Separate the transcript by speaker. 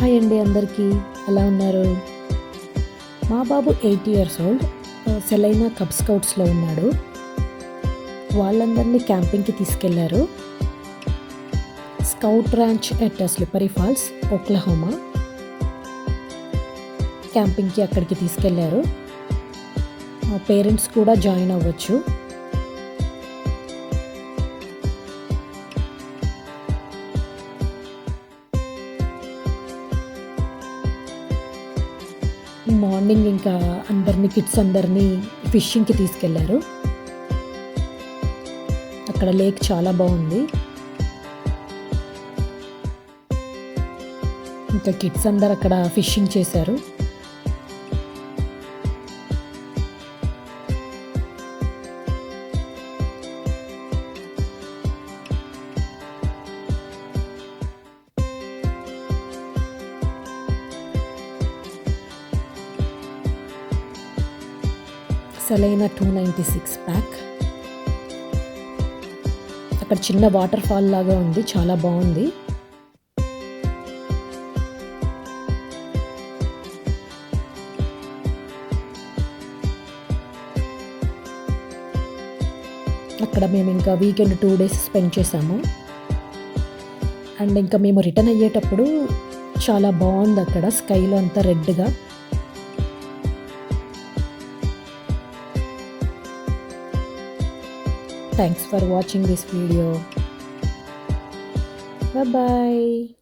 Speaker 1: Hi అండి అందరికీ, ఎలా ఉన్నారు? మా బాబు 8 ఇయర్స్ ఓల్డ్. సెలైనా కబ్ స్కౌట్స్లో ఉన్నాడు. వాళ్ళందరినీ క్యాంపింగ్కి తీసుకెళ్లారు. Scout Ranch at Slippery Falls, Oklahoma. క్యాంపింగ్కి అక్కడికి తీసుకెళ్లారు. పేరెంట్స్ కూడా జాయిన్ అవ్వచ్చు. మార్నింగ్ ఇంకా కిడ్స్ అందరినీ ఫిషింగ్కి తీసుకెళ్లారు. అక్కడ లేక్ చాలా బాగుంది. ఇంకా కిడ్స్ అందరు అక్కడ ఫిషింగ్ చేశారు. సెలైనా 296 ప్యాక్. అక్కడ చిన్న వాటర్ ఫాల్ లాగా ఉంది, చాలా బాగుంది. అక్కడ మేము ఇంకా వీకెండ్ 2 days స్పెండ్ చేసాము. అండ్ ఇంకా మేము రిటర్న్ అయ్యేటప్పుడు చాలా బాగుంది అక్కడ, స్కైలో అంతా రెడ్గా. Thanks for watching this video. Bye bye.